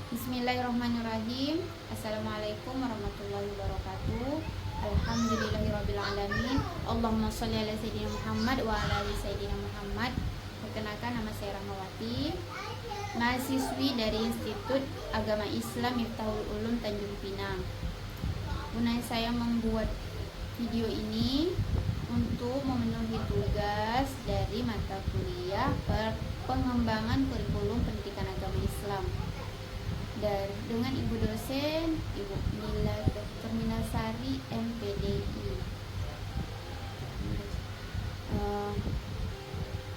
Bismillahirrahmanirrahim. Assalamualaikum warahmatullahi wabarakatuh. Alhamdulillahirabbil alamin. Allahumma shalli ala sayyidina Muhammad wa ala ali sayyidina Muhammad. Perkenalkan, nama saya Rahmawati, mahasiswi dari Institut Agama Islam Miftahul Ulum Tanjung Pinang. Gunanya saya membuat video ini untuk memenuhi tugas dari mata kuliah pengembangan kurikulum pendidikan agama Islam, dan dengan ibu dosen Ibu Mila Dr. Minasari MPDI.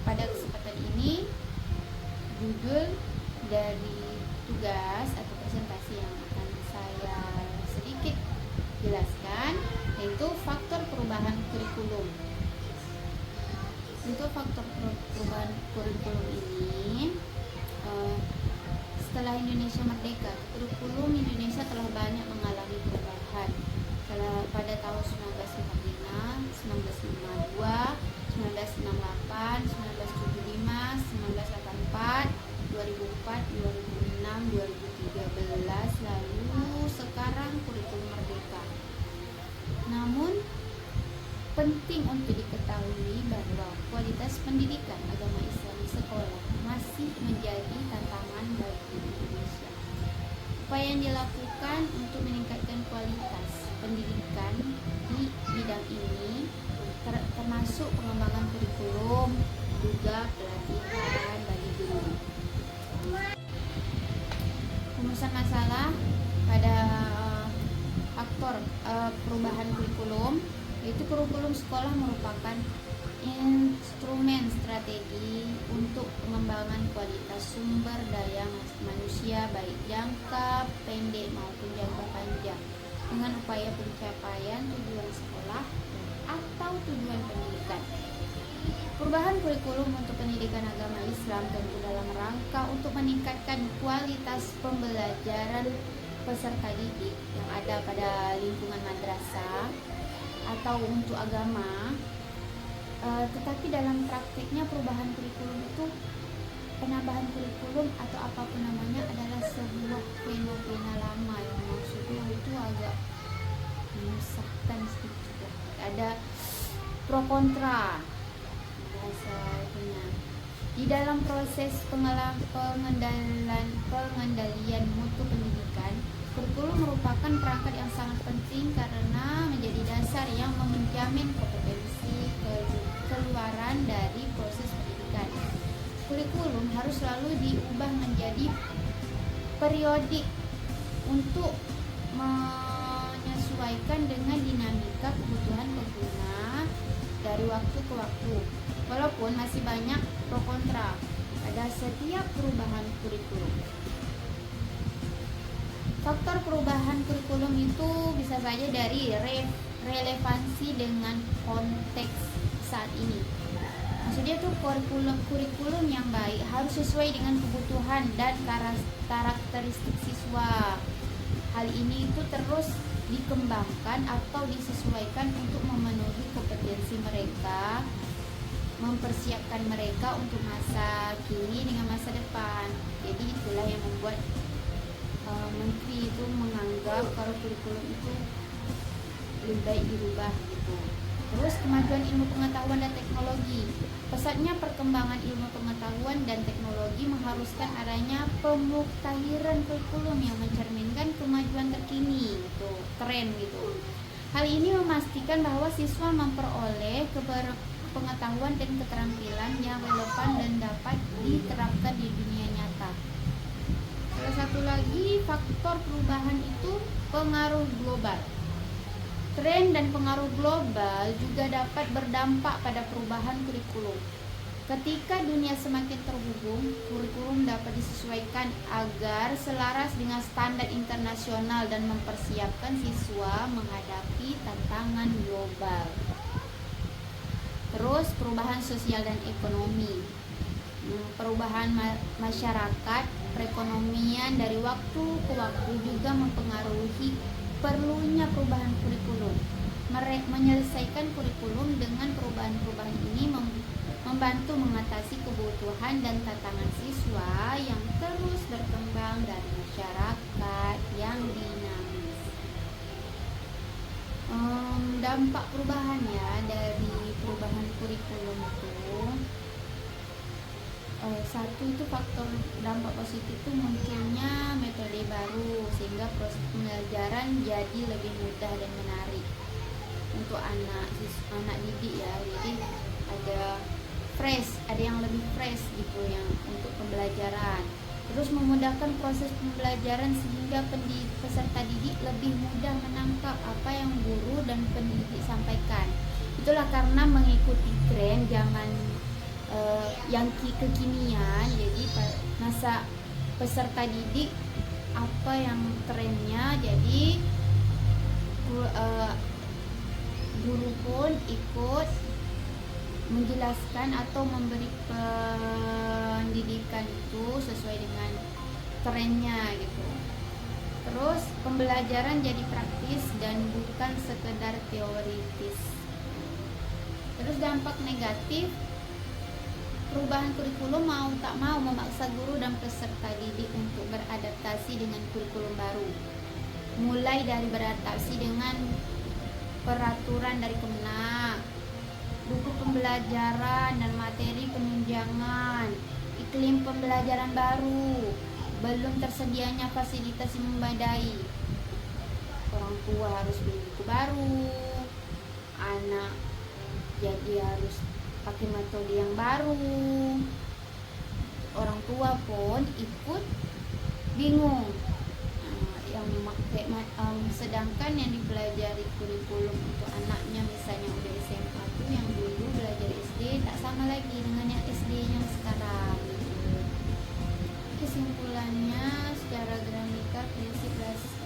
Pada kesempatan ini, judul dari tugas atau presentasi yang akan saya sedikit jelaskan yaitu faktor perubahan kurikulum. Untuk faktor perubahan kurikulum ini, setelah Indonesia merdeka, kurikulum Indonesia telah banyak mengalami perubahan. Pada tahun 1945, 1952, 1968, 1975, 1984, 2004, 2006, 2013, lalu sekarang kurikulum merdeka. Namun penting untuk diketahui bahwa kualitas pendidikan agama Islam di sekolah masih menjadi tantangan bagi Indonesia. Upaya yang dilakukan untuk meningkatkan kualitas pendidikan di bidang ini termasuk pengembangan kurikulum, juga pelatihan bagi guru. Rumusan masalah pada faktor perubahan kurikulum, yaitu kurikulum sekolah merupakan instrumen strategi untuk pengembangan kualitas sumber daya manusia baik jangka pendek maupun jangka panjang dengan upaya pencapaian tujuan sekolah atau tujuan pendidikan. Perubahan kurikulum untuk pendidikan agama Islam tentu dalam rangka untuk meningkatkan kualitas pembelajaran peserta didik yang ada pada lingkungan madrasah atau untuk agama. Tetapi dalam praktiknya perubahan kurikulum itu, penambahan kurikulum atau apapun namanya, adalah sebuah fenomena lama yang maksudnya itu agak menyusahkan sedikit. Ada pro kontra bahasanya. Di dalam proses pengendalian mutu pendidikan, kurikulum merupakan perangkat yang sangat penting karena menjadi dasar yang menjamin kompetensi keluaran dari proses pendidikan. Kurikulum harus selalu diubah menjadi periodik untuk menyesuaikan dengan dinamika kebutuhan pengguna dari waktu ke waktu. Walaupun masih banyak pro kontra pada setiap perubahan kurikulum. Faktor perubahan kurikulum itu bisa saja dari relevansi dengan konteks saat ini. Maksudnya itu kurikulum yang baik harus sesuai dengan kebutuhan dan karakteristik siswa. Hal ini itu terus dikembangkan atau disesuaikan untuk memenuhi kompetensi mereka, mempersiapkan mereka untuk masa kini dengan masa depan. Jadi itulah yang membuat menteri itu menganggap kalau kurikulum itu lebih baik dirubah gitu. Terus kemajuan ilmu pengetahuan dan teknologi. Pesatnya perkembangan ilmu pengetahuan dan teknologi mengharuskan adanya pemuktahiran kurikulum yang mencerminkan kemajuan terkini gitu, tren gitu. Hal ini memastikan bahwa siswa memperoleh pengetahuan dan keterampilan yang relevan dan dapat diterapkan di dunia nyata. Salah satu lagi faktor perubahan itu pengaruh global. Tren dan pengaruh global juga dapat berdampak pada perubahan kurikulum. Ketika dunia semakin terhubung, kurikulum dapat disesuaikan agar selaras dengan standar internasional dan mempersiapkan siswa menghadapi tantangan global. Terus perubahan sosial dan ekonomi. Perubahan masyarakat, perekonomian dari waktu ke waktu juga mempengaruhi perlunya perubahan kurikulum. Menyelesaikan kurikulum dengan perubahan-perubahan ini membantu mengatasi kebutuhan dan tantangan siswa yang terus berkembang dari masyarakat dampak perubahan ya dari perubahan kurikulum itu. Satu itu faktor dampak positif itu munculnya metode baru sehingga proses pembelajaran jadi lebih mudah dan menarik untuk anak didik ya. Jadi ada yang lebih fresh gitu yang untuk pembelajaran. Terus memudahkan proses pembelajaran sehingga peserta didik lebih mudah menangkap apa yang guru dan pendidik sampaikan. Itulah karena mengikuti tren zaman yang kekinian. Jadi masa peserta didik apa yang trennya, jadi guru pun ikut menjelaskan atau memberi pendidikan itu sesuai dengan trennya gitu. Terus pembelajaran jadi praktis dan bukan sekedar teoritis. Terus dampak negatif, perubahan kurikulum mau tak mau memaksa guru dan peserta didik untuk beradaptasi dengan kurikulum baru. Mulai dari beradaptasi dengan peraturan dari Kemenak, buku pembelajaran dan materi penunjangan, iklim pembelajaran baru, belum tersedianya fasilitas yang memadai. Orang tua harus beli buku baru, anak jadi harus pakai metode yang baru, orang tua pun ikut bingung. Sedangkan yang dipelajari kurikulum untuk anaknya misalnya udah SMA tuh yang dulu belajar SD tak sama lagi dengan yang SD yang sekarang gitu. Kesimpulannya, secara gramatikal prinsip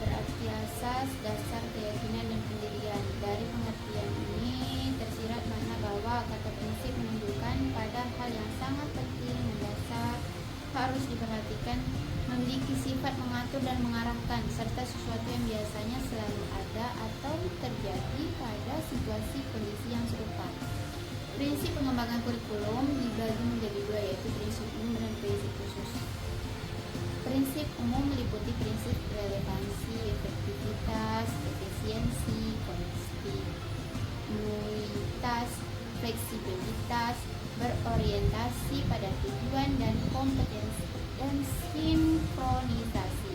berarti asas, dasar, keyakinan dan pendirian. Dari pengertian ini tersirat makna bahwa kata prinsip menunjukkan pada hal yang sangat penting, mendasar, harus diperhatikan, memiliki sifat mengatur dan mengarahkan, serta sesuatu yang biasanya selalu ada atau terjadi pada situasi kondisi yang serupa. Prinsip pengembangan kurikulum dibagi menjadi dua, yaitu prinsip umum dan prinsip khusus. Prinsip umum meliputi prinsip relevansi, efektivitas, efisiensi, kontinuitas, fleksibilitas, berorientasi pada tujuan dan kompetensi dan sinkronisasi.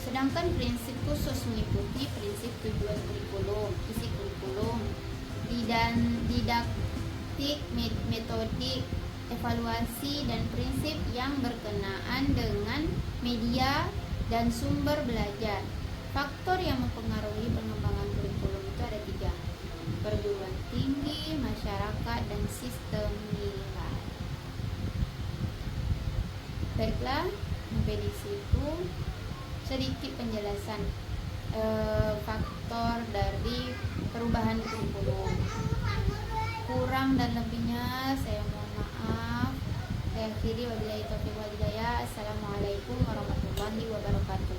Sedangkan prinsip khusus meliputi prinsip tujuan kurikulum, isi kurikulum, didaktik, metodik, evaluasi, dan prinsip yang berkenaan dengan media dan sumber belajar. Faktor yang mempengaruhi pengembangan kurikulum itu ada 3: perguruan tinggi, masyarakat, dan sistem nilai. Baiklah, sampai di situ sedikit penjelasan faktor dari perubahan kurikulum. Kurang dan lebihnya saya mohon maaf. Saya akhiri, wabillahi taufiq wal hidayah. Assalamualaikum warahmatullahi wabarakatuh.